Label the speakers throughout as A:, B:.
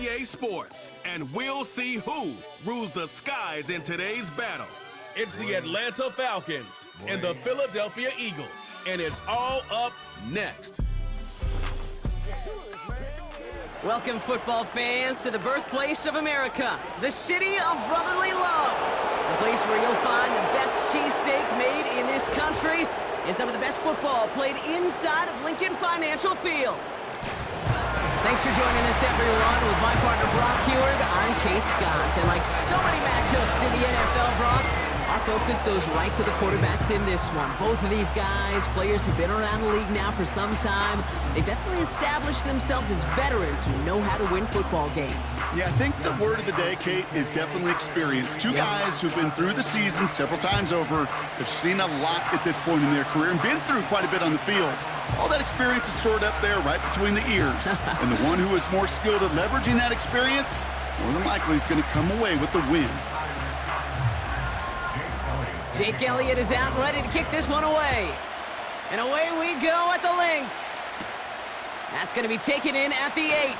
A: EA Sports, and we'll see who rules the skies in today's battle. It's the Atlanta Falcons and the Philadelphia Eagles, and it's all up next.
B: Welcome, football fans, to the birthplace of America, the city of brotherly love, the place where you'll find the best cheesesteak made in this country and some of the best football played inside of Lincoln Financial Field. Thanks for joining us, everyone. With my partner, Brock Heward, I'm Kate Scott. And like so many matchups in the NFL, Brock, our focus goes right to the quarterbacks in this one. Both of these guys, players who've been around the league now for some time, they've definitely established themselves as veterans who know how to win football games.
C: Yeah, I think the word of the day, Kate, is definitely experience. Two guys who've been through the season several times over, have seen a lot at this point in their career, and been through quite a bit on the field. All that experience is stored up there right between the ears. And the one who is more skilled at leveraging that experience, more than likely is going to come away with the win.
B: Jake Elliott is out and ready to kick this one away. And away we go at the link. That's going to be taken in at the 8.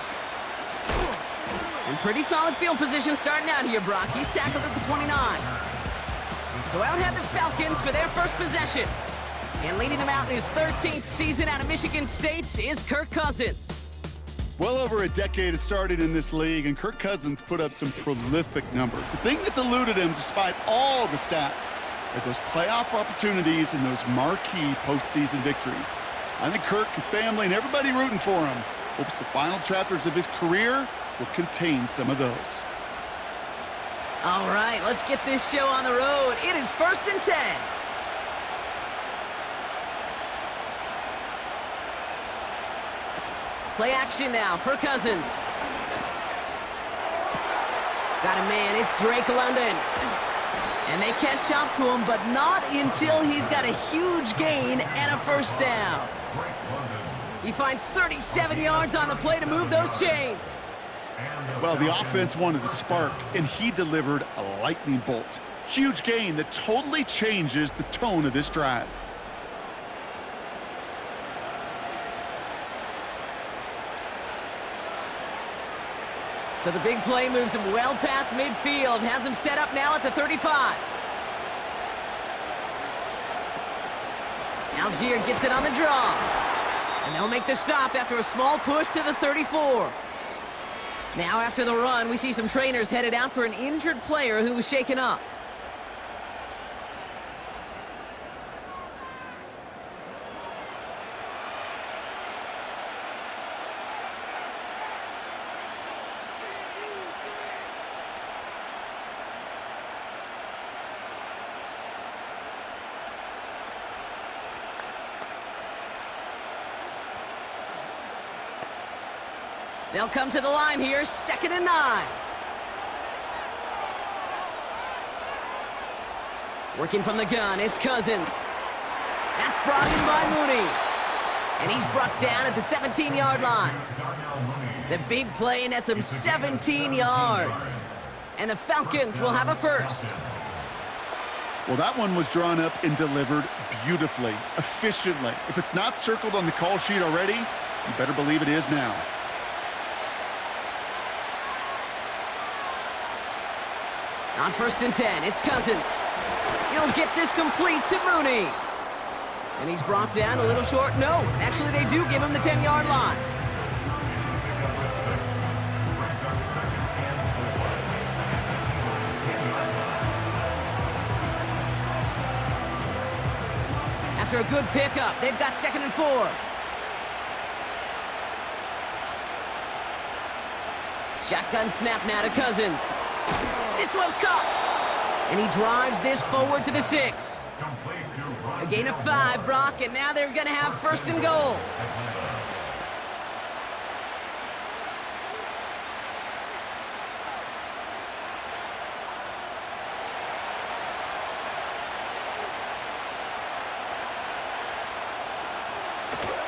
B: And pretty solid field position starting out here, Brock. He's tackled at the 29. So out head the Falcons for their first possession. And leading them out in his 13th season out of Michigan State is Kirk Cousins.
C: Well over a decade has started in this league, and Kirk Cousins put up some prolific numbers. The thing that's eluded him, despite all the stats, are those playoff opportunities and those marquee postseason victories. I think Kirk, his family, and everybody rooting for him hopes the final chapters of his career will contain some of those.
B: All right, let's get this show on the road. It is 1st and 10. Play action now for Cousins. Got a man, it's Drake London. And they catch up to him, but not until he's got a huge gain and a first down. He finds 37 yards on the play to move those chains.
C: Well, the offense wanted to spark, and he delivered a lightning bolt. Huge gain that totally changes the tone of this drive.
B: So the big play moves him well past midfield, has him set up now at the 35. Algier gets it on the draw. And they'll make the stop after a small push to the 34. Now after the run, we see some trainers headed out for an injured player who was shaken up. They'll come to the line here, 2nd and 9. Working from the gun, it's Cousins. That's brought in by Mooney. And he's brought down at the 17-yard line. The big play nets him 17 yards. And the Falcons will have a first.
C: Well, that one was drawn up and delivered beautifully, efficiently. If it's not circled on the call sheet already, you better believe it is now.
B: On 1st and 10, it's Cousins. He'll get this complete to Mooney. And he's brought down a little short. No, actually they do give him the 10-yard line. After a good pickup, they've got 2nd and 4. Shotgun snap now to Cousins. This one's caught. And he drives this forward to the 6. A gain of 5, Brock, and now they're going to have 1st and goal.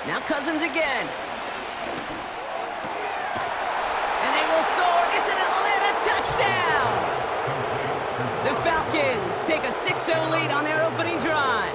B: Now Cousins again. And they will score. It's an Atlanta touchdown. The Falcons take a 6-0 lead on their opening drive.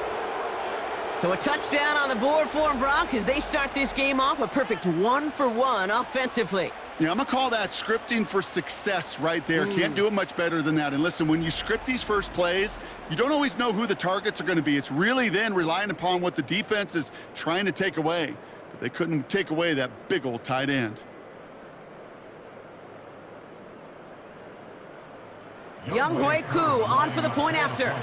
B: So a touchdown on the board for them, Brock, as they start this game off a perfect 1-for-1 offensively.
C: Yeah, I'm going to call that scripting for success right there. Can't do it much better than that. And listen, when you script these first plays, you don't always know who the targets are going to be. It's really then relying upon what the defense is trying to take away. But they couldn't take away that big old tight end.
B: Young Hui Koo on for the point after.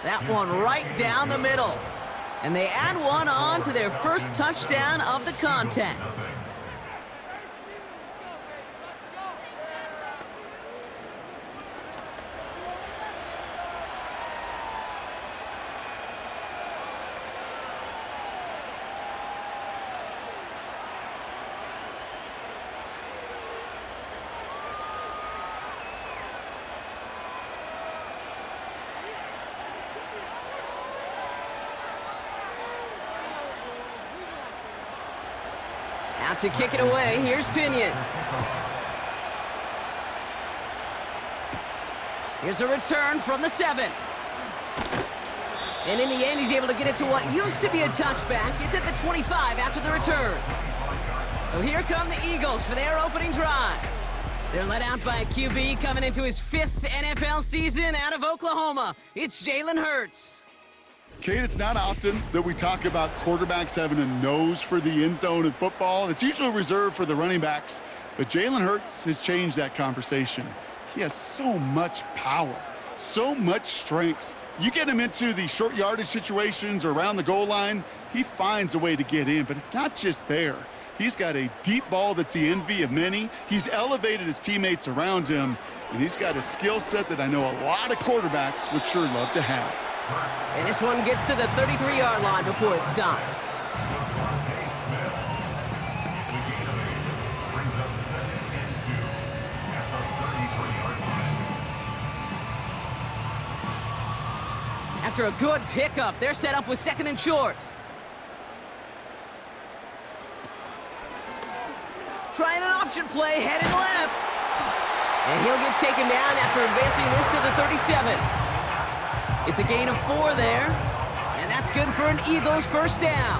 B: That one right down the middle. And they add one on to their first touchdown of the contest. Out to kick it away, here's Pinion. Here's a return from the 7. And in the end, he's able to get it to what used to be a touchback. It's at the 25 after the return. So here come the Eagles for their opening drive. They're led out by a QB coming into his 5th NFL season out of Oklahoma. It's Jalen Hurts.
C: Kate, it's not often that we talk about quarterbacks having a nose for the end zone in football. It's usually reserved for the running backs. But Jalen Hurts has changed that conversation. He has so much power, so much strength. You get him into the short yardage situations or around the goal line, he finds a way to get in. But it's not just there. He's got a deep ball that's the envy of many. He's elevated his teammates around him. And he's got a skill set that I know a lot of quarterbacks would sure love to have.
B: And this one gets to the 33-yard line before it's stopped. After a good pickup, they're set up with 2nd and short. Trying an option play, headed left. And he'll get taken down after advancing this to the 37. It's a gain of 4 there, and that's good for an Eagles first down.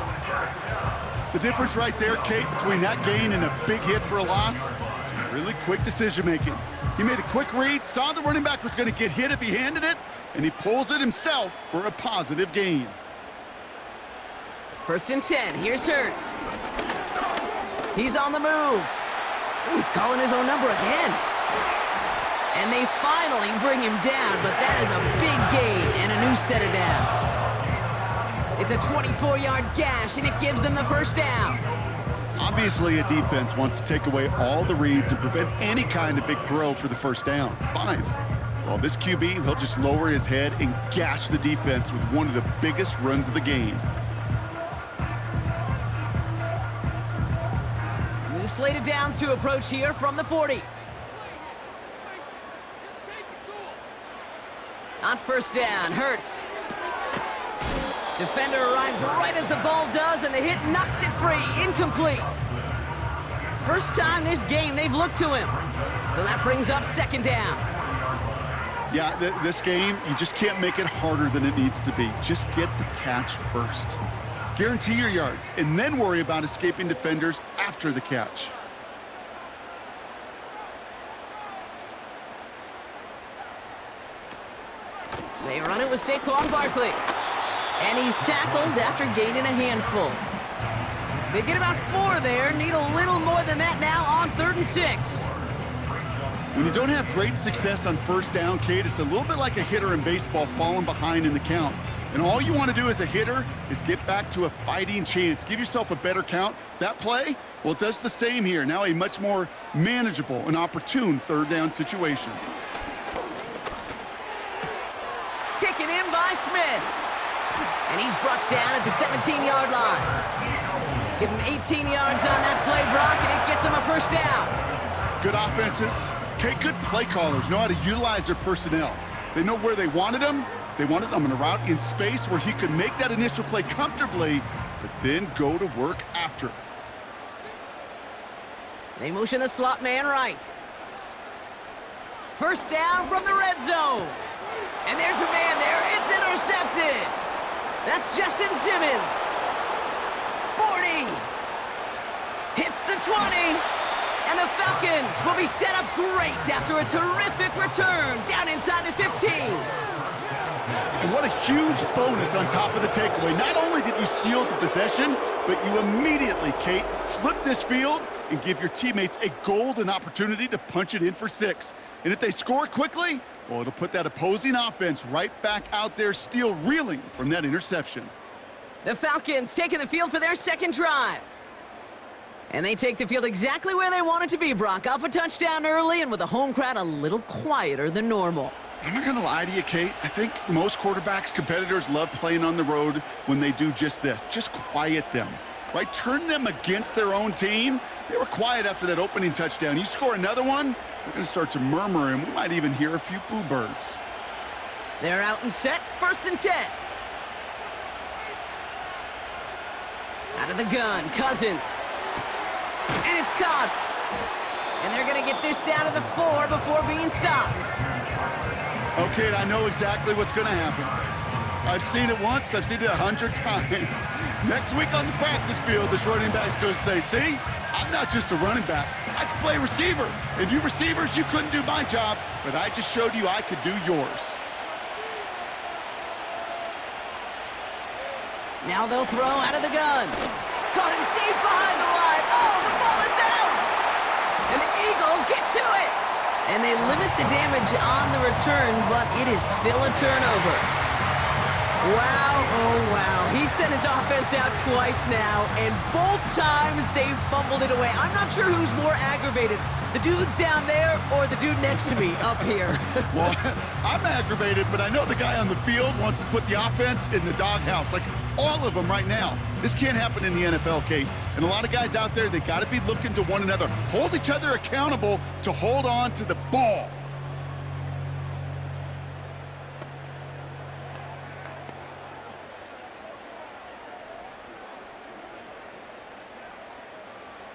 C: The difference right there, Kate, between that gain and a big hit for a loss, some really quick decision-making. He made a quick read, saw the running back was going to get hit if he handed it, and he pulls it himself for a positive gain.
B: 1st and 10, here's Hurts. He's on the move. Ooh, he's calling his own number again. And they finally bring him down, but that is a big gain and a new set of downs. It's a 24-yard gash, and it gives them the first down.
C: Obviously, a defense wants to take away all the reads and prevent any kind of big throw for the first down. Fine. Well, this QB, he'll just lower his head and gash the defense with one of the biggest runs of the game.
B: New slated downs to approach here from the 40. On first down, Hurts. Defender arrives right as the ball does, and the hit knocks it free. Incomplete. First time this game they've looked to him. So that brings up 2nd down.
C: Yeah, this game, you just can't make it harder than it needs to be. Just get the catch first. Guarantee your yards, and then worry about escaping defenders after the catch.
B: They run it with Saquon Barkley. And he's tackled after gaining a handful. They get about 4 there, need a little more than that now on 3rd and 6.
C: When you don't have great success on first down, Kate, it's a little bit like a hitter in baseball falling behind in the count. And all you want to do as a hitter is get back to a fighting chance. Give yourself a better count. That play, well, it does the same here. Now a much more manageable and opportune 3rd down situation.
B: Taken in by Smith. And he's brought down at the 17-yard line. Give him 18 yards on that play, Brock, and it gets him a first down.
C: Good offenses. Okay, good play callers know how to utilize their personnel. They know where they wanted him. They wanted him on a route in space where he could make that initial play comfortably, but then go to work after.
B: They motion the slot man right. First down from the red zone. And there's a man there. It's intercepted. That's Justin Simmons. 40. Hits the 20. And the Falcons will be set up great after a terrific return down inside the 15.
C: And what a huge bonus on top of the takeaway. Not only did you steal the possession, but you immediately, Kate, flip this field and give your teammates a golden opportunity to punch it in for 6. And if they score quickly, well, it'll put that opposing offense right back out there, still reeling from that interception.
B: The Falcons taking the field for their second drive. And they take the field exactly where they want it to be, Brock. Up a touchdown early and with the home crowd a little quieter than normal.
C: I'm not going to lie to you, Kate. I think most quarterbacks, competitors love playing on the road when they do just this. Just quiet them, right? Turn them against their own team. They were quiet after that opening touchdown. You score another one, they're going to start to murmur, and we might even hear a few boo birds.
B: They're out and set, 1st and 10. Out of the gun, Cousins. And it's caught. And they're going to get this down to the 4 before being stopped.
C: Okay, I know exactly what's going to happen. I've seen it once, I've seen it 100 times. Next week on the practice field, this running back's going to say, see, I'm not just a running back. I can play receiver. And you receivers, you couldn't do my job, but I just showed you I could do yours.
B: Now they'll throw out of the gun. Caught him deep behind the line. Oh, the ball is out! And the Eagles get to it! And they limit the damage on the return, but it is still a turnover. Wow, oh wow. He sent his offense out twice now, and both times they fumbled it away. I'm not sure who's more aggravated, the dudes down there or the dude next to me up here.
C: Well, I'm aggravated, but I know the guy on the field wants to put the offense in the doghouse, like all of them right now. This can't happen in the NFL, Kate. And a lot of guys out there, they got to be looking to one another. Hold each other accountable to hold on to the ball.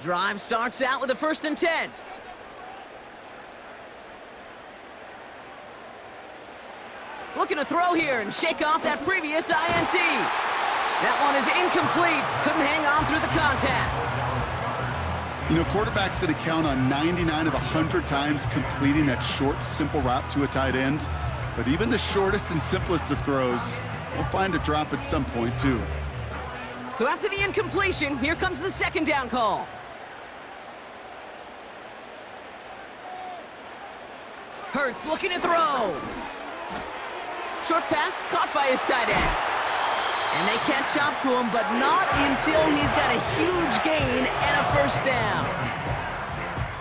B: Drive starts out with a 1st and 10. Looking to throw here and shake off that previous INT. That one is incomplete. Couldn't hang on through the contact.
C: You know, quarterback's going to count on 99 of 100 times completing that short, simple route to a tight end. But even the shortest and simplest of throws will find a drop at some point, too.
B: So after the incompletion, here comes the 2nd down call. Hurts looking to throw. Short pass caught by his tight end. And they catch up to him, but not until he's got a huge gain and a 1st down.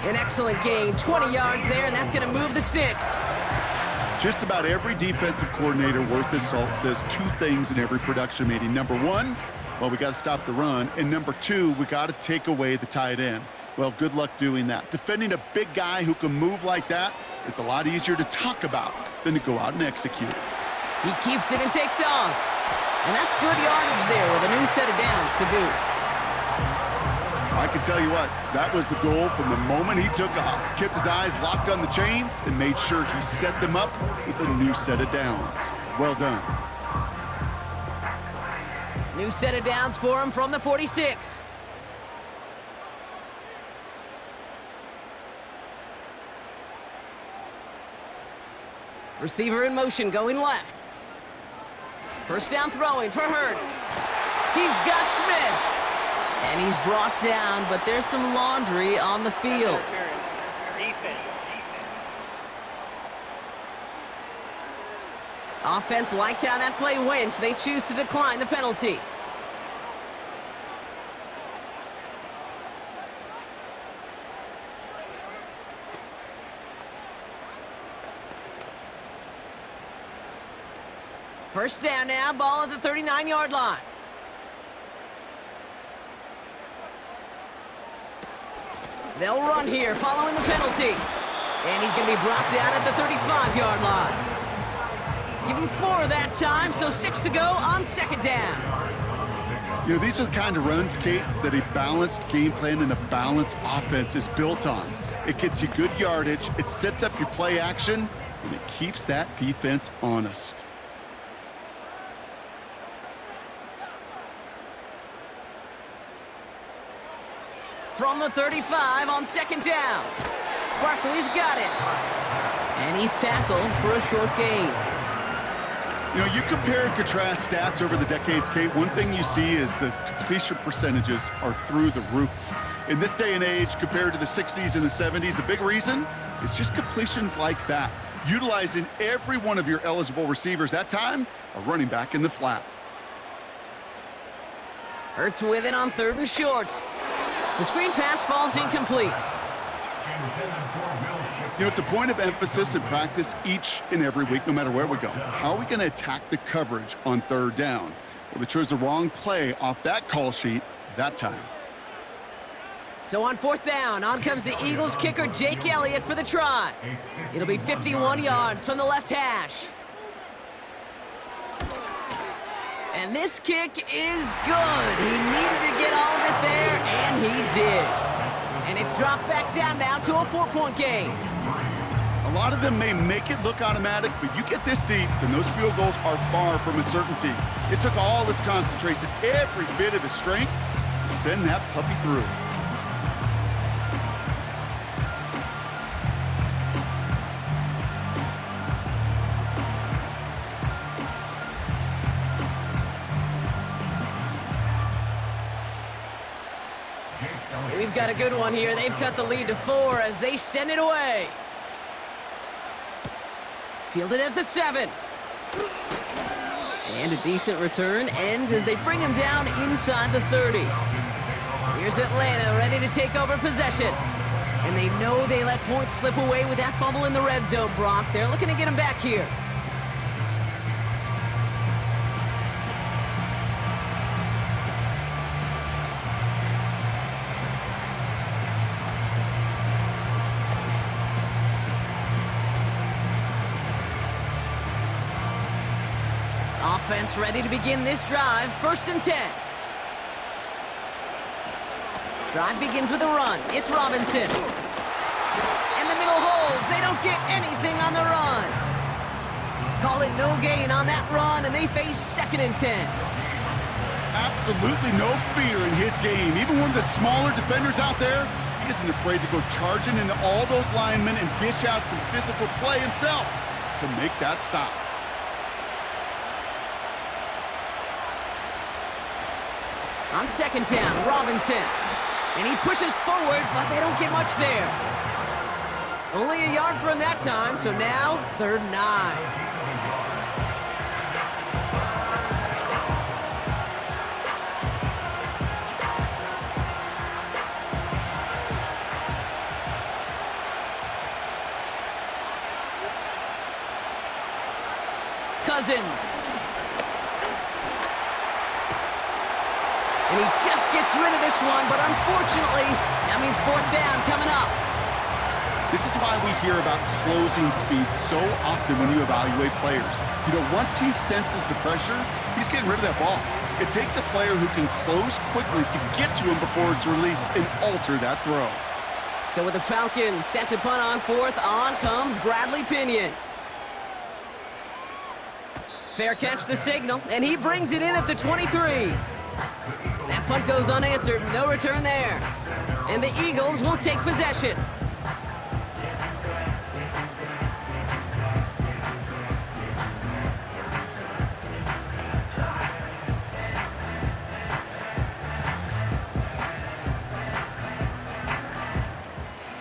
B: An excellent gain, 20 yards there, and that's going to move the sticks.
C: Just about every defensive coordinator worth his salt says 2 things in every production meeting. Number 1, well, we got to stop the run. And number 2, we got to take away the tight end. Well, good luck doing that. Defending a big guy who can move like that, it's a lot easier to talk about than to go out and execute.
B: He keeps it and takes off. And that's good yardage there with a new set of downs to boot.
C: I can tell you what, that was the goal from the moment he took off. Kept his eyes locked on the chains and made sure he set them up with a new set of downs. Well done.
B: New set of downs for him from the 46. Receiver in motion, going left. 1st down throwing for Hurts. He's got Smith. And he's brought down, but there's some laundry on the field. Offense liked how that play went, so they choose to decline the penalty. First down now, ball at the 39-yard line. They'll run here following the penalty. And he's going to be brought down at the 35-yard line. Give him 4 that time, so 6 to go on 2nd down.
C: You know, these are the kind of runs, Kate, that a balanced game plan and a balanced offense is built on. It gets you good yardage, it sets up your play action, and it keeps that defense honest.
B: from the 35 on second down. Barkley's got it. And he's tackled for a short gain.
C: You know, you compare and contrast stats over the decades, Kate. One thing you see is the completion percentages are through the roof. In this day and age, compared to the 60s and the 70s, a big reason is just completions like that. Utilizing every one of your eligible receivers. That time, a running back in the flat.
B: Hurts with it on 3rd and short. The screen pass falls incomplete.
C: You know, it's a point of emphasis in practice each and every week, no matter where we go. How are we going to attack the coverage on 3rd down? Well, they chose the wrong play off that call sheet that time.
B: So on 4th down, on comes the Eagles kicker, Jake Elliott, for the try. It'll be 51 yards from the left hash. And this kick is good. He needed to get all of it there, and he did. And it's dropped back down now to a 4-point game.
C: A lot of them may make it look automatic, but you get this deep, and those field goals are far from a certainty. It took all his concentration, every bit of his strength, to send that puppy through.
B: We've got a good one here. They've cut the lead to 4 as they send it away. Fielded at the 7. And a decent return ends as they bring him down inside the 30. Here's Atlanta ready to take over possession. And they know they let points slip away with that fumble in the red zone, Brock. They're looking to get him back here. Offense ready to begin this drive. 1st and 10. Drive begins with a run. It's Robinson. And the middle holds. They don't get anything on the run. Call it no gain on that run, and they face 2nd and 10.
C: Absolutely no fear in his game. Even one of the smaller defenders out there, he isn't afraid to go charging into all those linemen and dish out some physical play himself to make that stop.
B: On 2nd down, Robinson. And he pushes forward, but they don't get much there. Only a yard for him that time, so now 3rd and 9. Cousins. And he just gets rid of this one, but unfortunately, that means 4th down coming up.
C: This is why we hear about closing speed so often when you evaluate players. You know, once he senses the pressure, he's getting rid of that ball. It takes a player who can close quickly to get to him before it's released and alter that throw.
B: So with the Falcons set to punt on 4th, on comes Bradley Pinion. Fair catch the signal, and he brings it in at the 23. That punt goes unanswered, no return there. And the Eagles will take possession.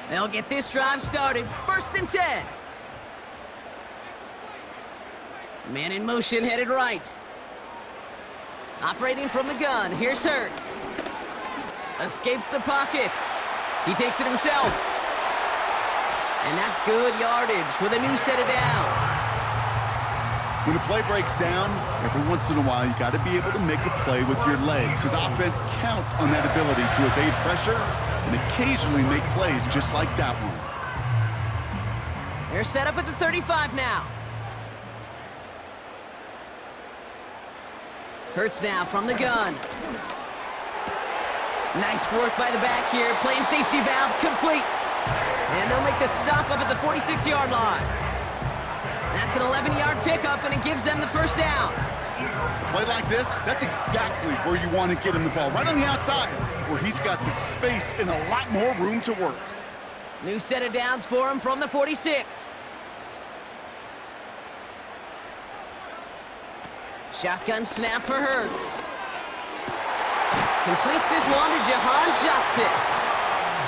B: They'll get this drive started. 1st and 10. Man in motion, headed right. Operating from the gun, here's Hurts. Escapes the pocket. He takes it himself. And that's good yardage with a new set of downs.
C: When a play breaks down, every once in a while you got to be able to make a play with your legs. His offense counts on that ability to evade pressure and occasionally make plays just like that one.
B: They're set up at the 35 now. Hurts now from the gun. Nice work by the back here. Playing safety valve complete. And they'll make the stop up at the 46-yard line. That's an 11-yard pickup, and it gives them the 1st down.
C: Play like this, that's exactly where you want to get him the ball, right on the outside, where he's got the space and a lot more room to work.
B: New set of downs for him from the 46. Shotgun snap for Hurts. Completes this one to Jahan Johnson.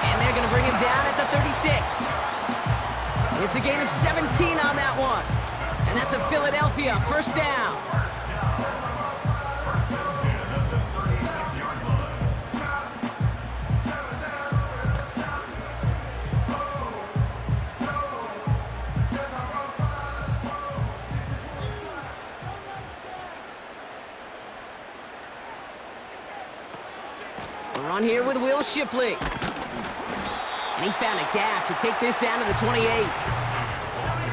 B: And they're going to bring him down at the 36. It's a gain of 17 on that one. And that's a Philadelphia first down. We're on here with Will Shipley. And he found a gap to take this down to the 28.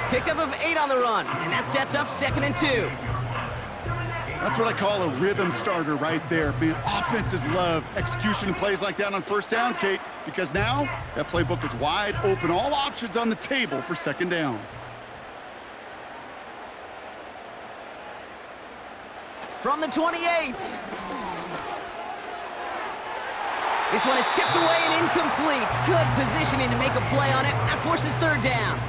B: Pickup of 8 on the run, and that sets up 2nd and 2.
C: That's what I call a rhythm starter right there. Offenses love execution and plays like that on first down, Kate, because now that playbook is wide open. All options on the table for 2nd down.
B: From the 28. This one is tipped away and incomplete. Good positioning to make a play on it. That forces 3rd down.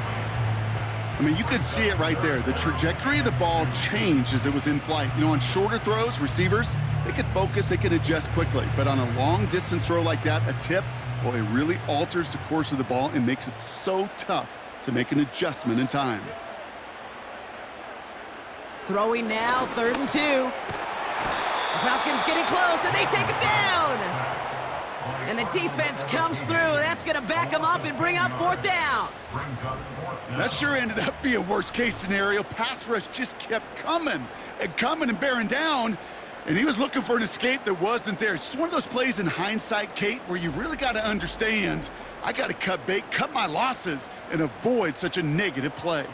C: I mean, you could see it right there. The trajectory of the ball changed as it was in flight. You know, on shorter throws, receivers, they can focus, they can adjust quickly. But on a long-distance throw like that, a tip, well, it really alters the course of the ball and makes it so tough to make an adjustment in time.
B: Throwing now, 3rd and 2. The Falcons getting close, and they take him down. And the defense comes through. That's going to back him up and bring up 4th down.
C: That sure ended up being a worst-case scenario. Pass rush just kept coming and bearing down, and he was looking for an escape that wasn't there. It's just one of those plays in hindsight, Kate, where you really got to understand, I got to cut bait, cut my losses, and avoid such a negative play.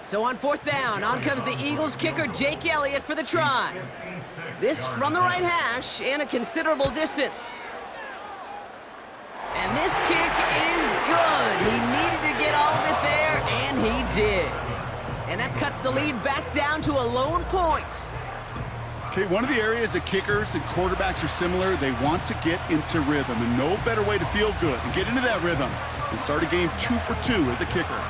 B: So on 4th down, on comes the Eagles kicker, Jake Elliott, for the try. This from the right hash and a considerable distance. And this kick is good. He needed to get all of it there, and he did. And that cuts the lead back down to a lone point.
C: Okay, one of the areas that kickers and quarterbacks are similar, they want to get into rhythm, and no better way to feel good and get into that rhythm and start a game 2 for 2 as a kicker.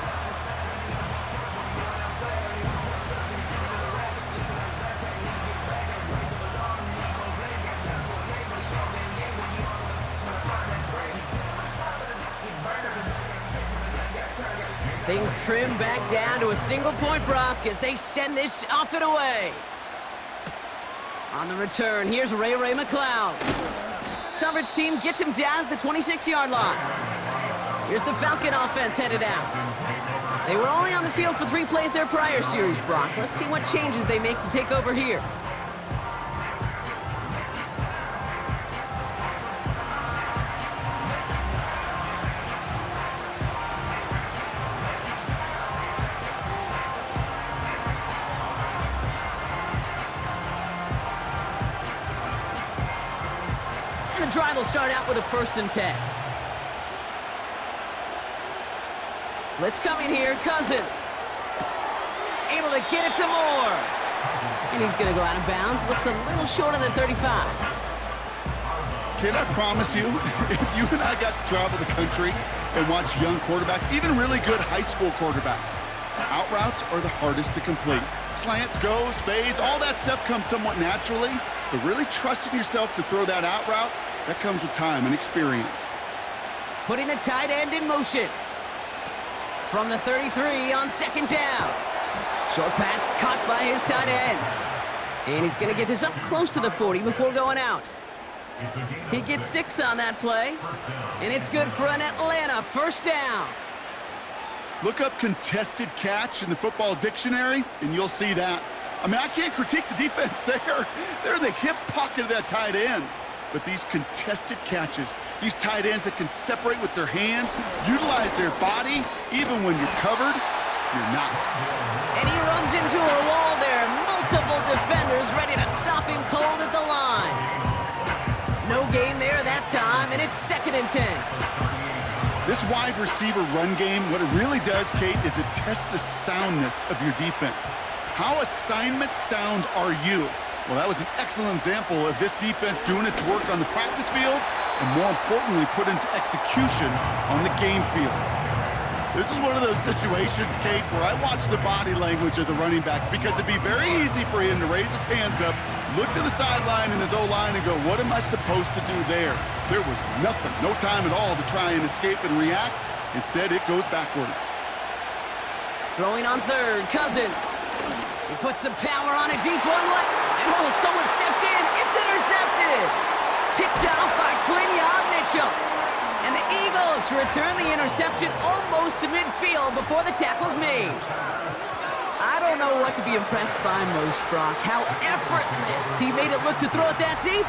B: Things trim back down to a single point, Brock, as they send this off and away. On the return, here's Ray McLeod. Coverage team gets him down at the 26-yard line. Here's the Falcon offense headed out. They were only on the field for 3 plays their prior series, Brock. Let's see what changes they make to take over here. And the drive will start out with a 1st and 10. Let's come in here, Cousins. Able to get it to Moore. And he's going to go out of bounds. Looks a little short of the 35.
C: Can I promise you, if you and I got to travel the country and watch young quarterbacks, even really good high school quarterbacks, out routes are the hardest to complete. Slants, goes, fades, all that stuff comes somewhat naturally, but really trusting yourself to throw that out route, that comes with time and experience.
B: Putting the tight end in motion. From the 33 on 2nd down. Short pass caught by his tight end. And he's going to get this up close to the 40 before going out. He gets 6 on that play. And it's good for an Atlanta 1st down.
C: Look up contested catch in the football dictionary, and you'll see that. I mean, I can't critique the defense there. They're in the hip pocket of that tight end. But these contested catches, these tight ends that can separate with their hands, utilize their body, even when you're covered, you're not.
B: And he runs into a wall there. Multiple defenders ready to stop him cold at the line. No gain there that time, and it's 2nd and 10.
C: This wide receiver run game, what it really does, Kate, is it tests the soundness of your defense. How assignment sound are you? Well, that was an excellent example of this defense doing its work on the practice field and, more importantly, put into execution on the game field. This is one of those situations, Kate, where I watch the body language of the running back because it'd be very easy for him to raise his hands up, look to the sideline in his O-line and go, what am I supposed to do there? There was nothing, no time at all to try and escape and react. Instead, it goes backwards.
B: Throwing on 3rd, Cousins. He puts some power on a deep one, and oh, someone stepped in. It's intercepted. Picked off by Quinion Mitchell. And the Eagles return the interception almost to midfield before the tackle's made. I don't know what to be impressed by most, Brock. How effortless he made it look to throw it that deep,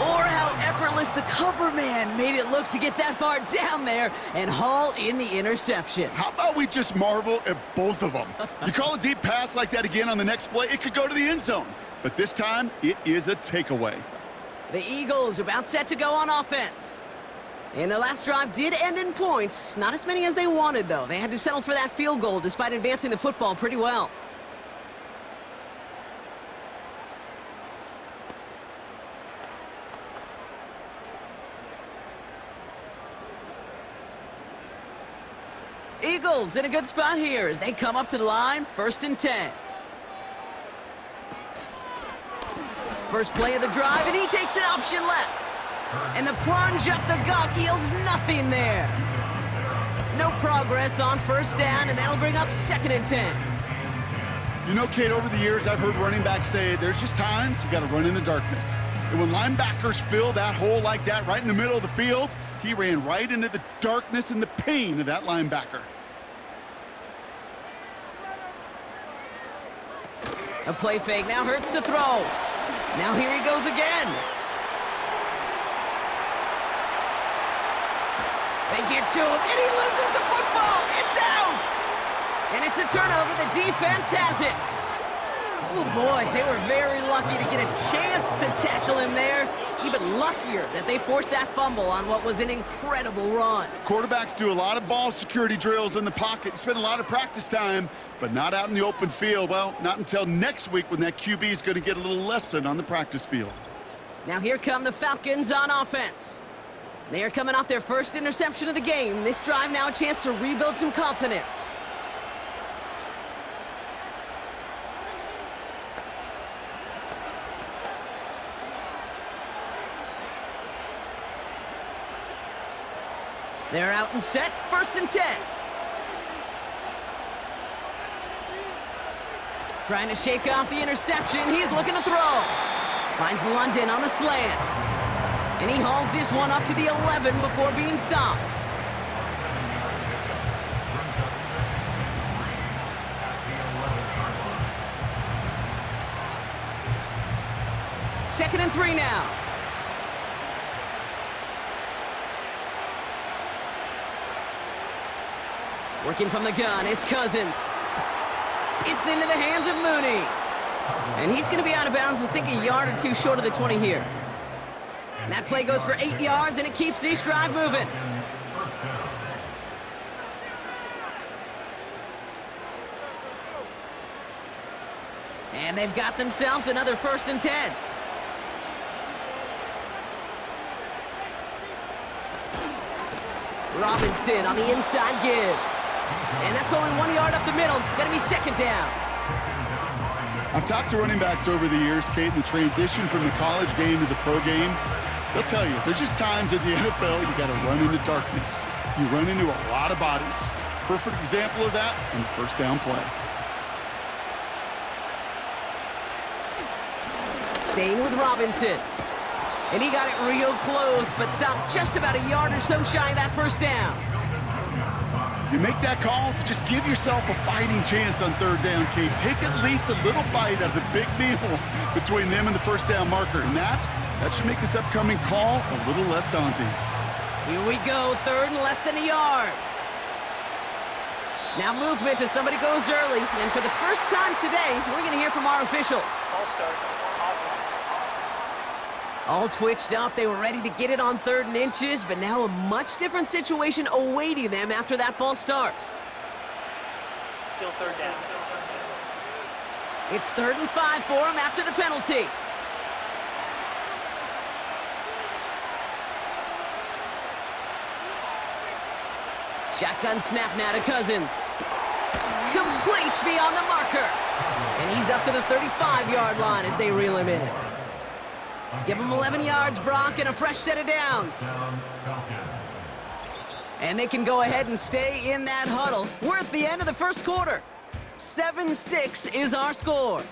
B: or how effortless the cover man made it look to get that far down there and haul in the interception.
C: How about we just marvel at both of them? You call a deep pass like that again on the next play, it could go to the end zone. But this time, it is a takeaway.
B: The Eagles about set to go on offense. And their last drive did end in points. Not as many as they wanted, though. They had to settle for that field goal despite advancing the football pretty well. Eagles in a good spot here as they come up to the line, 1st and 10. First play of the drive, and he takes an option left. And the plunge up the gut yields nothing there. No progress on 1st down, and that'll bring up 2nd and 10.
C: You know, Kate, over the years, I've heard running backs say there's just times you got to run in the darkness. And when linebackers fill that hole like that right in the middle of the field, he ran right into the darkness and the pain of that linebacker.
B: A play fake now hurts to throw. Now here he goes again. They get to him, and he loses the football. It's out! And it's a turnover. The defense has it. Oh, boy, they were very lucky to get a chance to tackle him there. Even luckier that they forced that fumble on what was an incredible run.
C: Quarterbacks do a lot of ball security drills in the pocket, spend a lot of practice time, but not out in the open field. Well, not until next week when that QB is going to get a little lesson on the practice field.
B: Now here come the Falcons on offense. They are coming off their first interception of the game. This drive now a chance to rebuild some confidence. They're out and set, 1st and 10. Trying to shake off the interception. He's looking to throw. Finds London on the slant. And he hauls this one up to the 11 before being stopped. Second and 3 now. Working from the gun, it's Cousins. It's into the hands of Mooney. And he's going to be out of bounds, I think a yard or two short of the 20 here. And that play goes for 8 yards, and it keeps this drive moving. And they've got themselves another 1st and 10. Robinson on the inside give. And that's only 1 yard up the middle. Going to be 2nd down.
C: I've talked to running backs over the years, Kate, in the transition from the college game to the pro game. They'll tell you, there's just times in the NFL you got to run into darkness. You run into a lot of bodies. Perfect example of that in the 1st down play.
B: Staying with Robinson. And he got it real close, but stopped just about a yard or so shy of that 1st down.
C: You make that call to just give yourself a fighting chance on 3rd down, Kate. Take at least a little bite out of the big meal between them and the 1st down marker. And that should make this upcoming call a little less daunting.
B: Here we go, 3rd and less than a yard. Now movement as somebody goes early. And for the first time today, we're going to hear from our officials. All twitched up, they were ready to get it on 3rd and inches, but now a much different situation awaiting them after that false start.
D: Still 3rd down.
B: It's 3rd and 5 for him after the penalty. Shotgun snap now to Cousins. Complete beyond the marker. And he's up to the 35-yard line as they reel him in. Give him 11 yards, Brock, and a fresh set of downs. And they can go ahead and stay in that huddle. We're at the end of the first quarter. 7-6 is our score.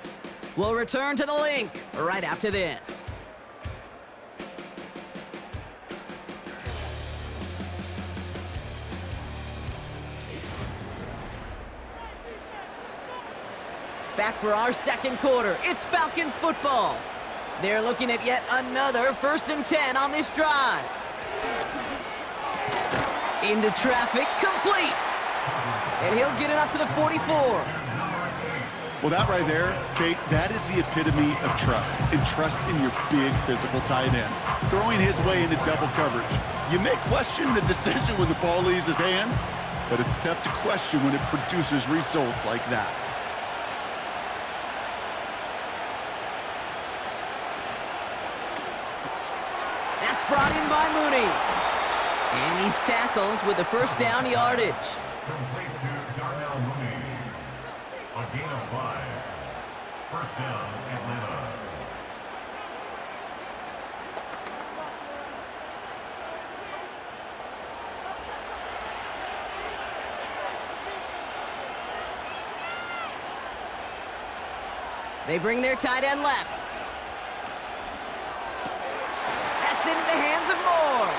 B: We'll return to the link right after this. Back for our second quarter. It's Falcons football. They're looking at yet another 1st and 10 on this drive. Into traffic, complete. And he'll get it up to the 44.
C: Well, that right there, Kate, that is the epitome of trust, and trust in your big physical tight end. Throwing his way into double coverage. You may question the decision when the ball leaves his hands, but it's tough to question when it produces results like that.
B: That's brought in by Mooney. And he's tackled with the 1st down yardage.
E: A gain of 5. 1st down, Atlanta.
B: They bring their tight end left. That's into the hands of Moore.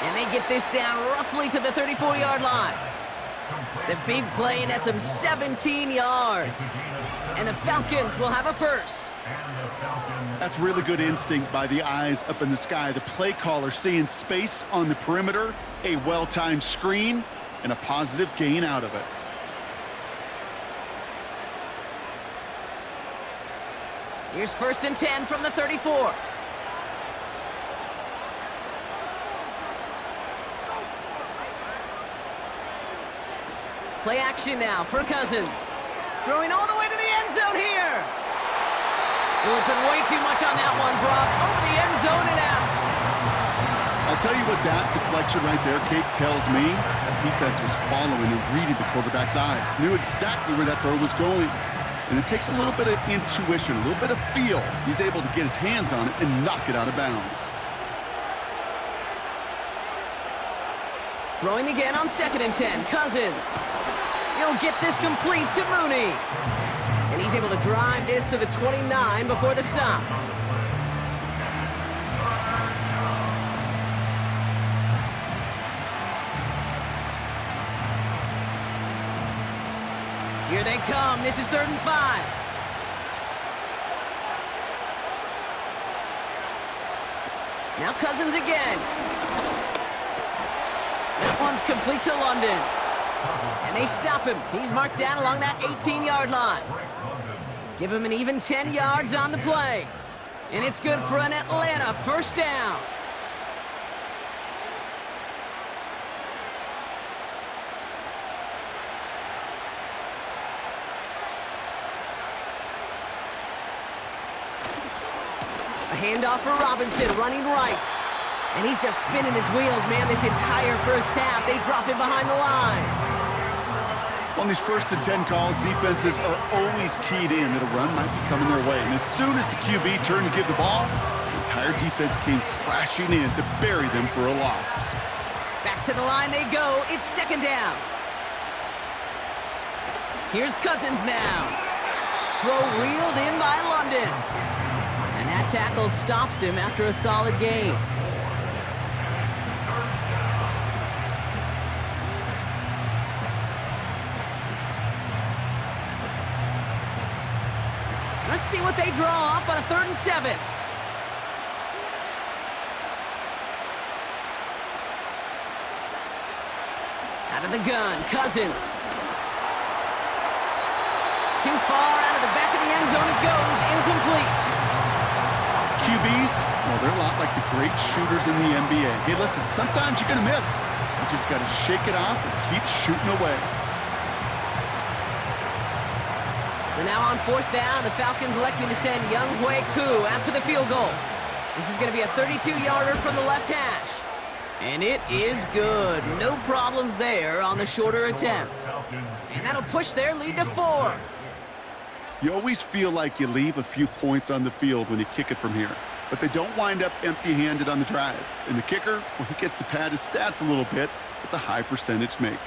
B: And they get this down roughly to the 34-yard line. The big play nets him 17 yards. And the Falcons will have a first.
C: That's really good instinct by the eyes up in the sky. The play caller seeing space on the perimeter, a well-timed screen, and a positive gain out of it.
B: Here's 1st and 10 from the 34. Play action now for Cousins. Throwing all the way to the end zone here. We'll put way too much on that one, Brock. Over the end zone and out.
C: I'll tell you what that deflection right there, Kate, tells me. That defense was following and reading the quarterback's eyes. Knew exactly where that throw was going. And it takes a little bit of intuition, a little bit of feel. He's able to get his hands on it and knock it out of bounds.
B: Throwing again on 2nd and 10. Cousins. He'll get this complete to Mooney. And he's able to drive this to the 29 before the stop. Here they come. This is 3rd and 5. Now Cousins again. That one's complete to London. And they stop him. He's marked down along that 18-yard line. Give him an even 10 yards on the play. And it's good for an Atlanta 1st down. A handoff for Robinson, running right. And he's just spinning his wheels, man, this entire 1st half. They drop him behind the line.
C: On these 1st and 10 calls, defenses are always keyed in that a run might be coming their way. And as soon as the QB turned to give the ball, the entire defense came crashing in to bury them for a loss.
B: Back to the line they go. It's 2nd down. Here's Cousins now. Throw reeled in by London. And that tackle stops him after a solid gain. Let's see what they draw up on a 3rd and 7. Out of the gun, Cousins. Too far out of the back of the end zone it goes, incomplete.
C: QB DBs, well, they're a lot like the great shooters in the NBA. Hey, listen, sometimes you're going to miss. You just got to shake it off and keep shooting away.
B: So now on 4th down, the Falcons electing to send Young Hui Koo after the field goal. This is going to be a 32-yarder from the left hash. And it is good. No problems there on the shorter attempt. And that'll push their lead to 4.
C: You always feel like you leave a few points on the field when you kick it from here. But they don't wind up empty-handed on the drive. And the kicker, well, he gets to pad his stats a little bit with a high percentage make.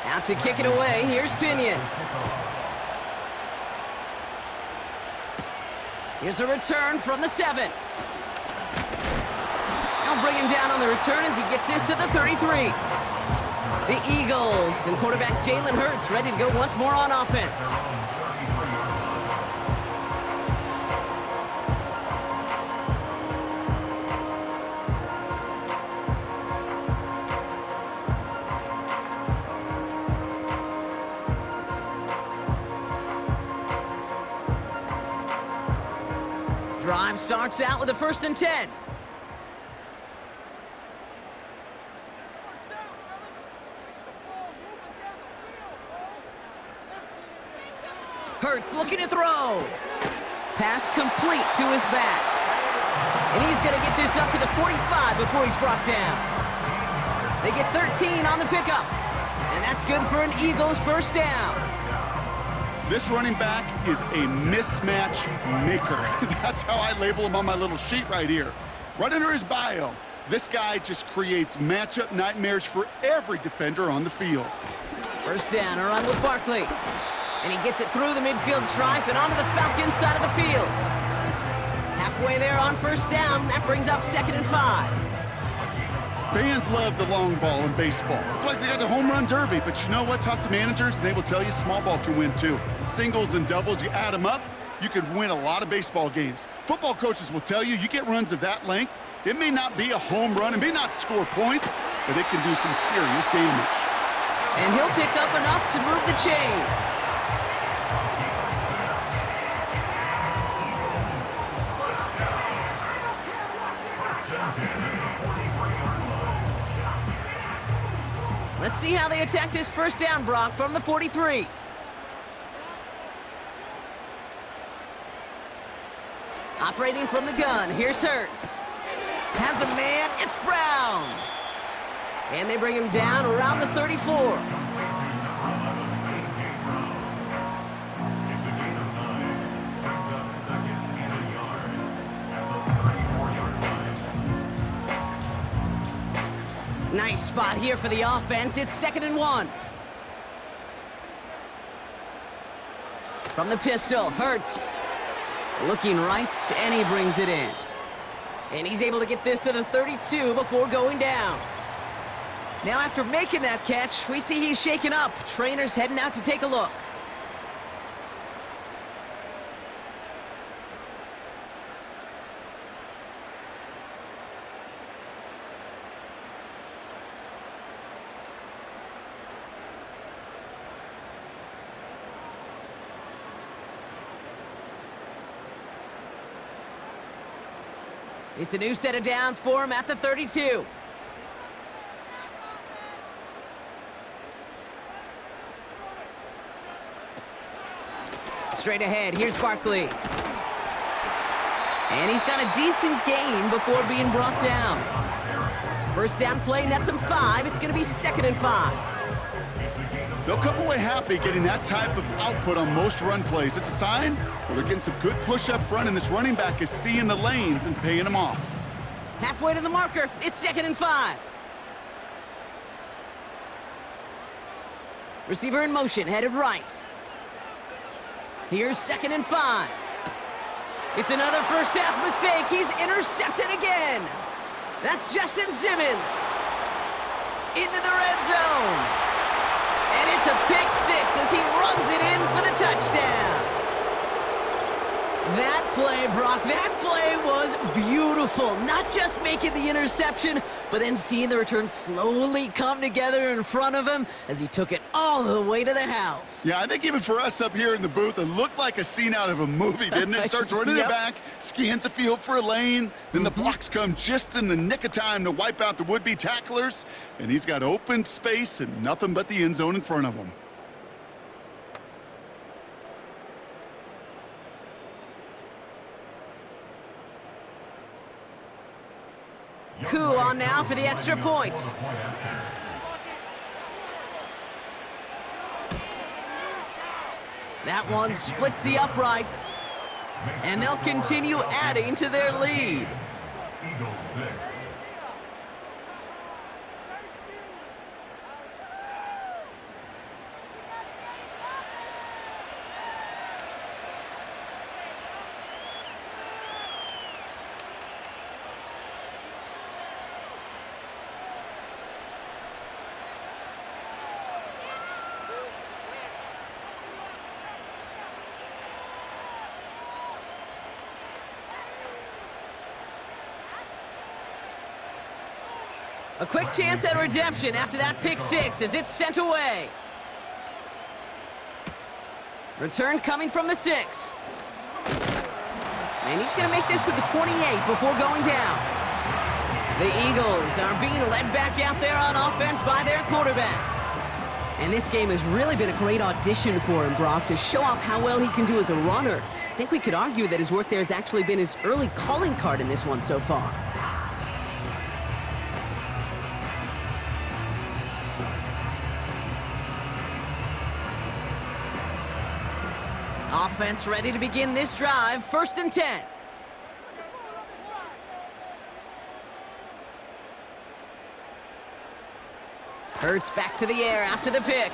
B: Out to kick it away, here's Pinion. Here's a return from the 7. They'll bring him down on the return as he gets this to the 33. The Eagles and quarterback Jalen Hurts ready to go once more on offense. Drive starts out with a 1st and 10. Hurts looking to throw. Pass complete to his back. And he's going to get this up to the 45 before he's brought down. They get 13 on the pickup. And that's good for an Eagles 1st down.
C: This running back is a mismatch maker. That's how I label him on my little sheet right here. Right under his bio, this guy just creates matchup nightmares for every defender on the field.
B: 1st down, a run with Barkley. And he gets it through the midfield stripe and onto the Falcons side of the field. Halfway there on 1st down, that brings up 2nd and 5.
C: Fans love the long ball in baseball. It's like they got the home run derby, but you know what? Talk to managers and they will tell you small ball can win too. Singles and doubles, you add them up, you could win a lot of baseball games. Football coaches will tell you, you get runs of that length, it may not be a home run, it may not score points, but it can do some serious damage.
B: And he'll pick up enough to move the chains. Let's see how they attack this 1st down, Brock, from the 43. Operating from the gun, here's Hurts. Has a man, it's Brown. And they bring him down around the 34. Nice spot here for the offense. It's 2nd and 1. From the pistol, Hurts. Looking right, and he brings it in. And he's able to get this to the 32 before going down. Now after making that catch, we see he's shaken up. Trainer's heading out to take a look. It's a new set of downs for him at the 32. Straight ahead, here's Barkley. And he's got a decent gain before being brought down. 1st down play nets him 5. It's going to be 2nd and 5.
C: They'll come away happy getting that type of output on most run plays. It's a sign well, they're getting some good push up front, and this running back is seeing the lanes and paying them off.
B: Halfway to the marker, it's 2nd and 5. Receiver in motion, headed right. Here's 2nd and 5. It's another 1st half mistake. He's intercepted again. That's Justin Simmons. Into the red zone. And it's a pick 6 as he runs it in for the touchdown. That play, Brock, that play was beautiful. Not just making the interception, but then seeing the return slowly come together in front of him as he took it all the way to the house.
C: Yeah, I think even for us up here in the booth, it looked like a scene out of a movie, didn't it? Starts running
B: Yep.
C: it back, scans the field for a lane, then the blocks come just in the nick of time to wipe out the would-be tacklers, and he's got open space and nothing but the end zone in front of him.
B: Coup on now for the extra point. That one splits the uprights, and they'll continue adding to their lead.
E: Eagles 6.
B: A quick chance at redemption after that pick six as it's sent away. Return coming from the 6. And he's going to make this to the 28 before going down. The Eagles are being led back out there on offense by their quarterback. And this game has really been a great audition for him, Brock, to show off how well he can do as a runner. I think we could argue that his work there has actually been his early calling card in this one so far. Offense ready to begin this drive. 1st and 10. Hurts back to the air after the pick.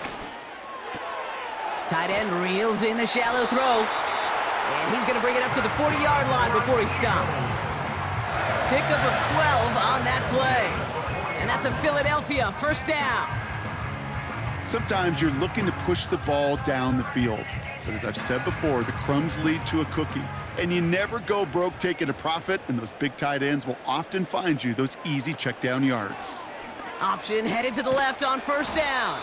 B: Tight end reels in the shallow throw. And he's going to bring it up to the 40-yard line before he stopped. Pickup of 12 on that play. And that's a Philadelphia 1st down.
C: Sometimes you're looking to push the ball down the field. But as I've said before, the crumbs lead to a cookie. And you never go broke taking a profit, and those big tight ends will often find you those easy check down yards.
B: Option headed to the left on 1st down.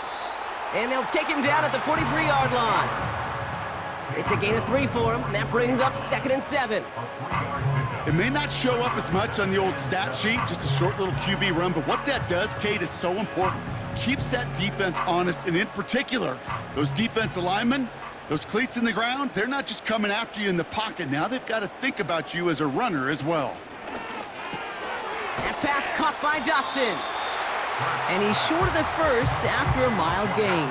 B: And they'll take him down at the 43-yard line. It's a gain of 3 for him. That brings up 2nd and 7.
C: It may not show up as much on the old stat sheet, just a short little QB run, but what that does, Kate, is so important. Keeps that defense honest, and in particular, those defensive linemen, those cleats in the ground, they're not just coming after you in the pocket. Now they've got to think about you as a runner as well.
B: That pass caught by Dotson. And he's short of the 1st after a mild gain.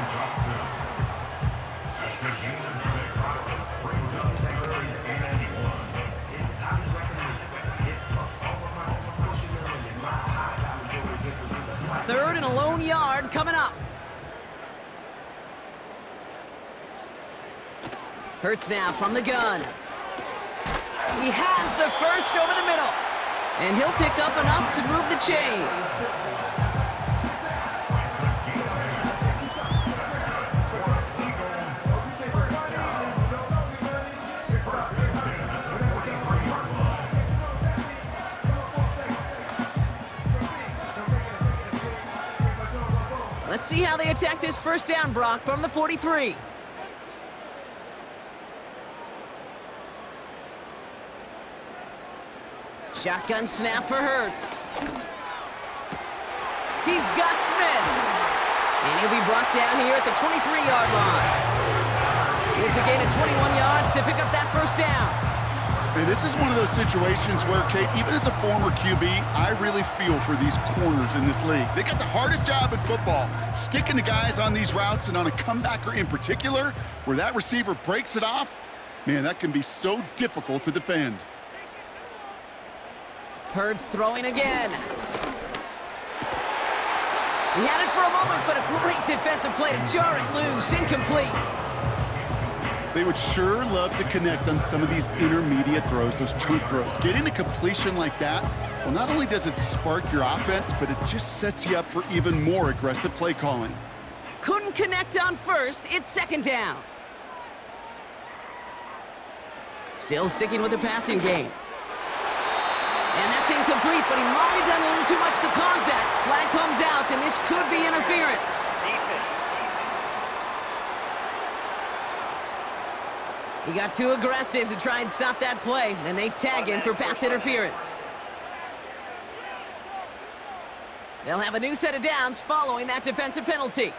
B: Third and a lone yard coming up. Hurts now from the gun. He has the 1st over the middle. And he'll pick up enough to move the chains. Let's see how they attack this 1st down, Brock, from the 43. Shotgun snap for Hurts. He's got Smith. And he'll be brought down here at the 23-yard line. It's a gain of 21 yards to pick up that 1st down.
C: And this is one of those situations where, Kate, even as a former QB, I really feel for these corners in this league. They got the hardest job in football, sticking to guys on these routes and on a comebacker in particular, where that receiver breaks it off. Man, that can be so difficult to defend.
B: Hurts throwing again. He had it for a moment, but a great defensive play to jar it loose. Incomplete.
C: They would sure love to connect on some of these intermediate throws, those chunk throws. Getting a completion like that, well, not only does it spark your offense, but it just sets you up for even more aggressive play calling.
B: Couldn't connect on 1st. It's 2nd down. Still sticking with the passing game. And that's incomplete, but he might have done a little too much to cause that. Flag comes out, and this could be interference. He got too aggressive to try and stop that play, and they tag him for pass interference. They'll have a new set of downs following that defensive penalty.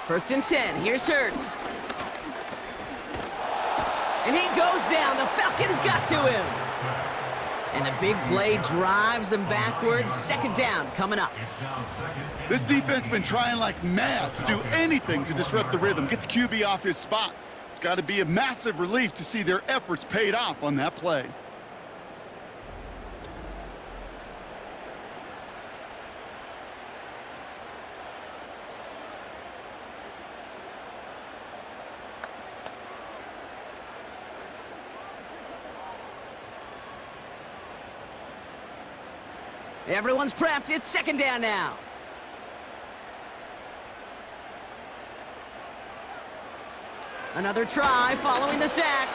B: First and 10, here's Hurts. And he goes down, the Falcons got to him. And the big play drives them backwards. Second down coming up.
C: This defense has been trying like mad to do anything to disrupt the rhythm, get the QB off his spot. It's got to be a massive relief to see their efforts paid off on that play.
B: Everyone's prepped. It's second down now. Another try following the sack.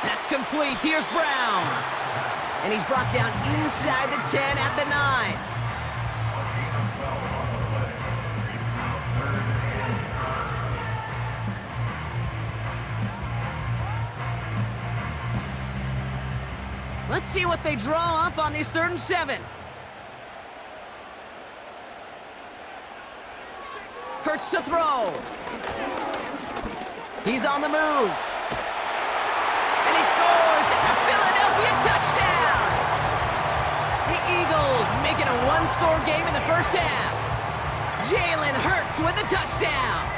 B: That's complete. Here's Brown. And he's brought down inside the 10 at the 9. Let's see what they draw up on these 3rd and 7. Hurts to throw. He's on the move. And he scores. It's a Philadelphia touchdown. The Eagles making a one-score game in the first half. Jalen Hurts with a touchdown.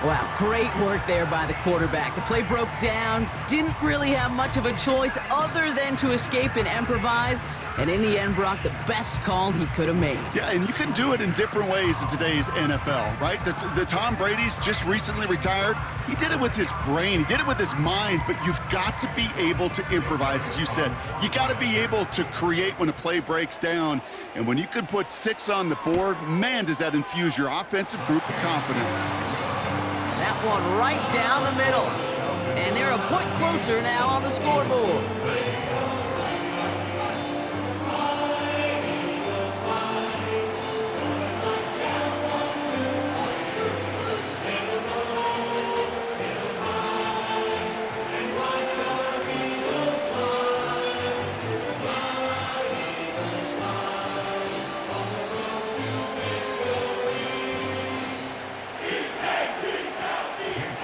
B: Wow, great work there by the quarterback. The play broke down, didn't really have much of a choice other than to escape and improvise, and in the end, Brock, the best call he could have made.
C: Yeah, and you can do it in different ways in today's NFL, right? The Tom Brady's just recently retired. He did it with his brain. He did it with his mind, but you've got to be able to improvise, as you said. You got to be able to create when a play breaks down, and when you can put 6 on the board, man, does that infuse your offensive group with confidence.
B: That one right down the middle. And they're a point closer now on the scoreboard.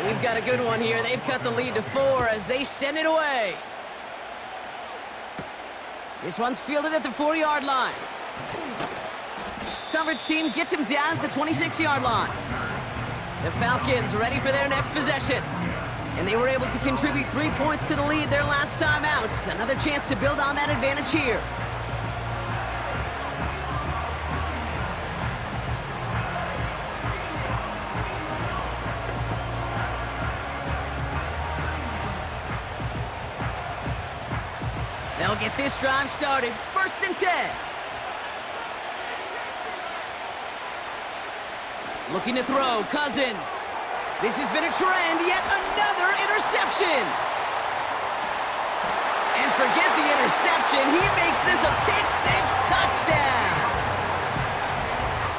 B: We've got a good one here. They've cut the lead to 4 as they send it away. This one's fielded at the 4-yard line. Coverage team gets him down at the 26-yard line. The Falcons ready for their next possession. And they were able to contribute 3 points to the lead their last time out. Another chance to build on that advantage here. They'll get this drive started. First and 10. Looking to throw, Cousins. This has been a trend, yet another interception. And forget the interception, he makes this a pick-6 touchdown.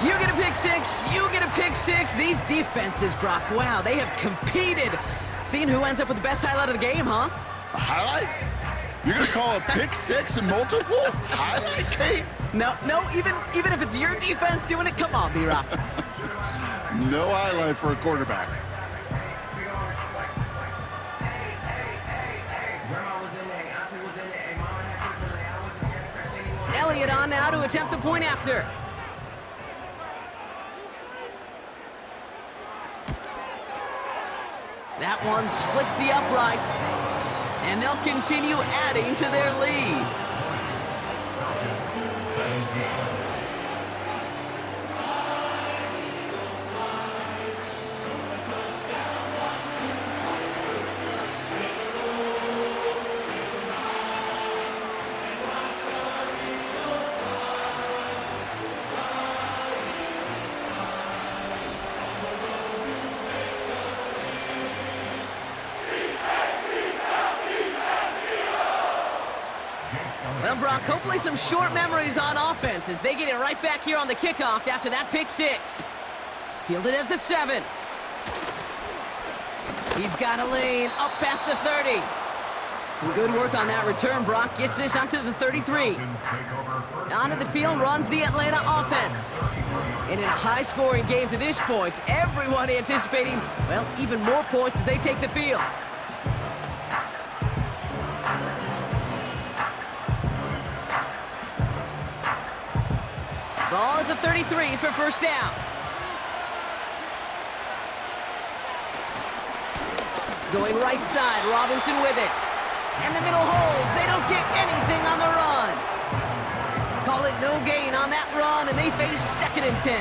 B: You get a pick-6, you get a pick-6. These defenses, Brock, wow, they have competed. Seeing who ends up with the best highlight of the game, huh?
C: A highlight? You're going to call a pick-6 and multiple? Highlight, Kate?
B: No, even if it's your defense doing it, come on, B-Rock.
C: No highlight for a quarterback.
B: Elliott on now to attempt a point after. That one splits the uprights, and they'll continue adding to their lead. Brock. Hopefully some short memories on offense as they get it right back here on the kickoff after that pick six. Fielded at the 7. He's got a lane up past the 30. Some good work on that return. Brock gets this up to the 33. Onto the field runs the Atlanta offense. And in a high-scoring game to this point, everyone anticipating, well, even more points as they take the field. Ball at the 33 for first down. Going right side, Robinson with it. And the middle holds. They don't get anything on the run. Call it no gain on that run, and they face 2nd and 10.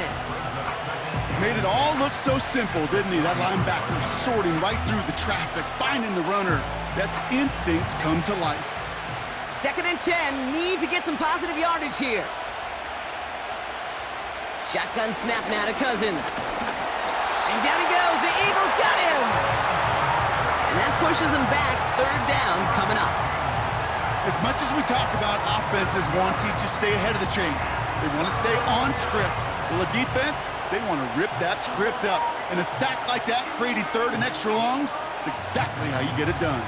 C: Made it all look so simple, didn't he? That linebacker sorting right through the traffic, finding the runner. That's instincts come to life.
B: 2nd and 10, need to get some positive yardage here. Shotgun snap now to Cousins. And down he goes. The Eagles got him. And that pushes them back. 3rd down coming up.
C: As much as we talk about offenses wanting to stay ahead of the chains, they want to stay on script. Well, a defense, they want to rip that script up. And a sack like that, creating 3rd and extra longs, it's exactly how you get it done.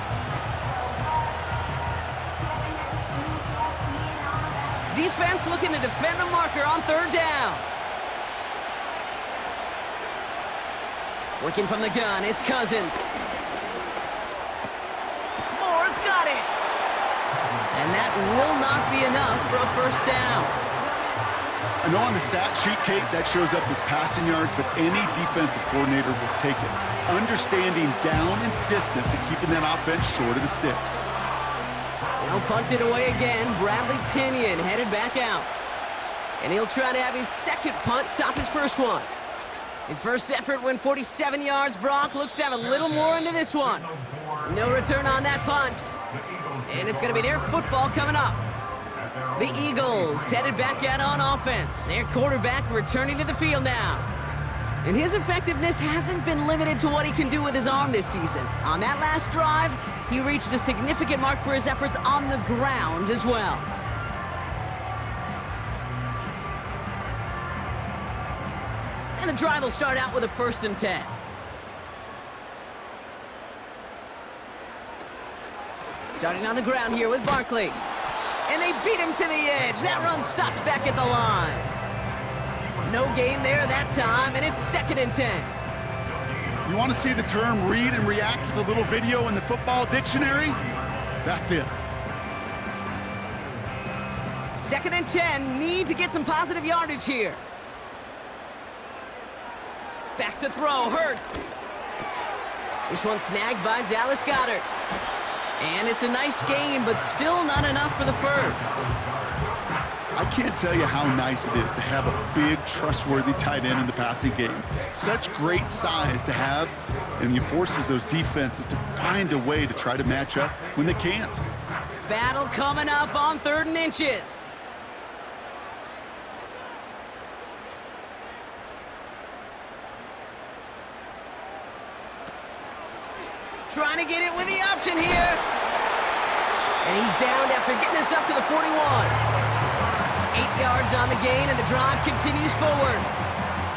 B: Defense looking to defend the marker on 3rd down. Working from the gun, it's Cousins. Moore's got it. And that will not be enough for a first down.
C: I know on the stat sheet, Kate, that shows up as passing yards, but any defensive coordinator will take it. Understanding down and distance and keeping that offense short of the sticks.
B: He'll punt it away again. Bradley Pinion headed back out. And he'll try to have his 2nd punt top his first one. His first effort went 47 yards. Brock looks to have a little more into this one. No return on that punt. And it's going to be their football coming up. The Eagles headed back out on offense. Their quarterback returning to the field now. And his effectiveness hasn't been limited to what he can do with his arm this season. On that last drive, he reached a significant mark for his efforts on the ground as well. And the drive will start out with a 1st and 10. Starting on the ground here with Barkley. And they beat him to the edge. That run stopped back at the line. No gain there that time, and it's 2nd and 10.
C: You want to see the term read and react with a little video in the football dictionary? That's it.
B: 2nd and 10, need to get some positive yardage here. Back to throw, Hurts. This one snagged by Dallas Goedert. And it's a nice gain, but still not enough for the first.
C: I can't tell you how nice it is to have a big, trustworthy tight end in the passing game. Such great size to have, and he forces those defenses to find a way to try to match up when they can't.
B: Battle coming up on 3rd and inches. Trying to get it with the option here. And he's downed after getting this up to the 41. 8 yards on the gain, and the drive continues forward.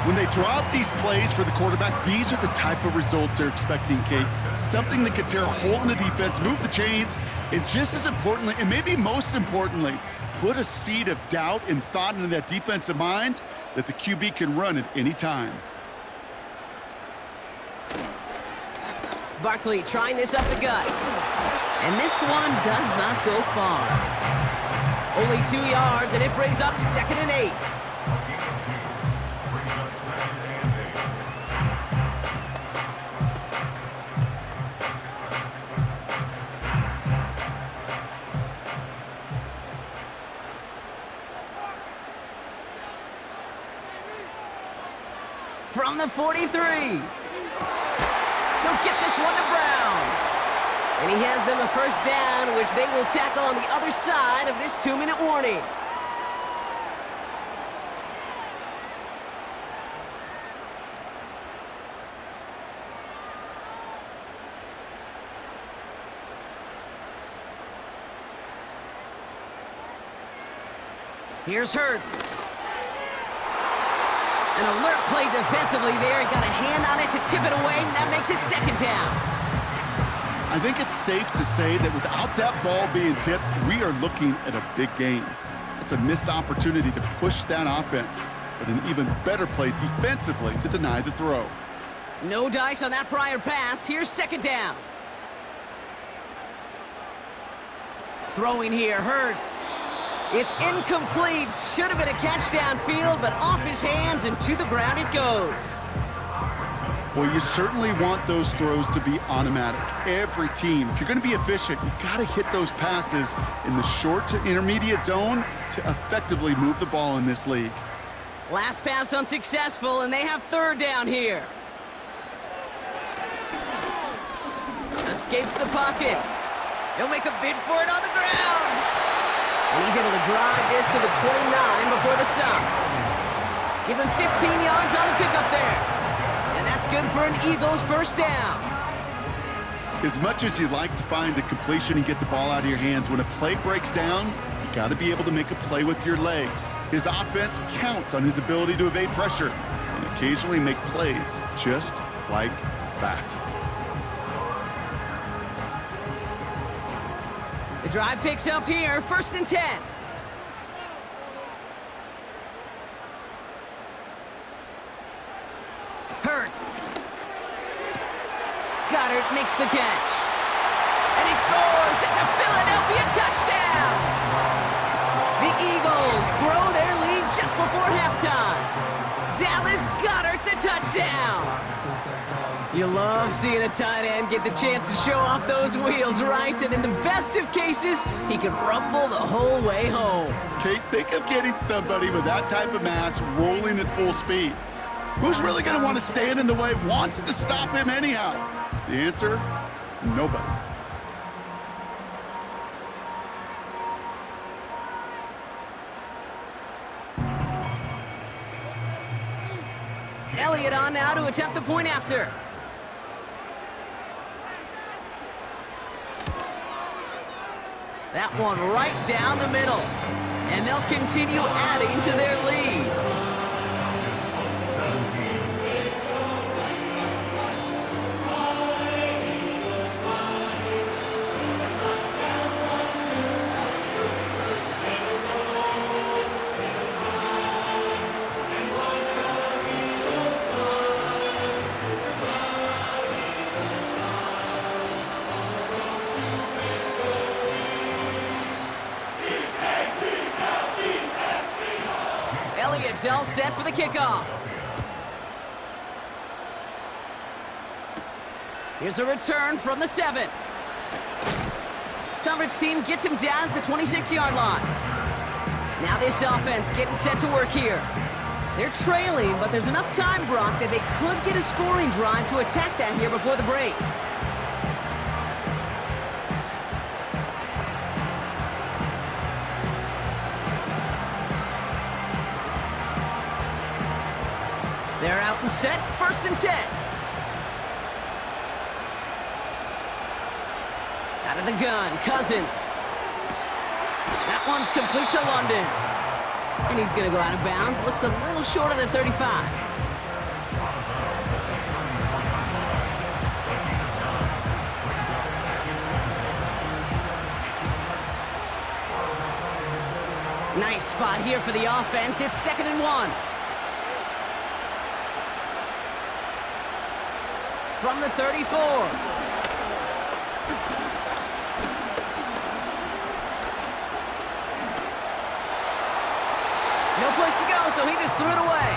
C: When they drop these plays for the quarterback, these are the type of results they're expecting, Kate. Something that could tear a hole in the defense, move the chains, and just as importantly, and maybe most importantly, put a seed of doubt and thought into that defensive mind that the QB can run at any time.
B: Barkley trying this up the gut. And this one does not go far. Only 2 yards, and it brings up 2nd and 8. From the 43. He'll get this one to Brown. And he has them a first down, which they will tackle on the other side of this 2-minute warning. Here's Hurts. An alert play defensively there. He got a hand on it to tip it away, and that makes it second down.
C: I think it's safe to say that without that ball being tipped, we are looking at a big game. It's a missed opportunity to push that offense, but an even better play defensively to deny the throw.
B: No dice on that prior pass. Here's second down. Throwing here, Hurts. It's incomplete. Should have been a catch downfield, but off his hands and to the ground it goes.
C: Well, you certainly want those throws to be automatic. Every team, if you're going to be efficient, you got to hit those passes in the short to intermediate zone to effectively move the ball in this league.
B: Last pass unsuccessful, and they have third down here. Escapes the pocket. He'll make a bid for it on the ground. And he's able to drive this to the 29 before the stop. Give him 15 yards on the pickup there. And that's good for an Eagles first down.
C: As much as you'd like to find a completion and get the ball out of your hands, when a play breaks down, you got to be able to make a play with your legs. His offense counts on his ability to evade pressure and occasionally make plays just like that.
B: The drive picks up here, 1st and 10. Hurts. Goddard makes the catch. And he scores! It's a Philadelphia touchdown! The Eagles grow their lead just before halftime. Dallas Goedert the touchdown! You love seeing a tight end get the chance to show off those wheels, right? And in the best of cases, he can rumble the whole way home.
C: Kate, think of getting somebody with that type of mass rolling at full speed. Who's really going to want to stand in the way, wants to stop him anyhow? The answer, nobody.
B: Elliott on now to attempt the point after. That one right down the middle. And they'll continue adding to their lead. Elliott's all set for the kickoff. Here's a return from the 7. Coverage team gets him down at the 26-yard line. Now this offense getting set to work here. They're trailing, but there's enough time, Brock, that they could get a scoring drive to attack that here before the break. They're out and set, 1st and 10. Out of the gun, Cousins. That one's complete to London. And he's going to go out of bounds. Looks a little short of the 35. Nice spot here for the offense. It's 2nd and 1. From the 34. No place to go, so he just threw it away.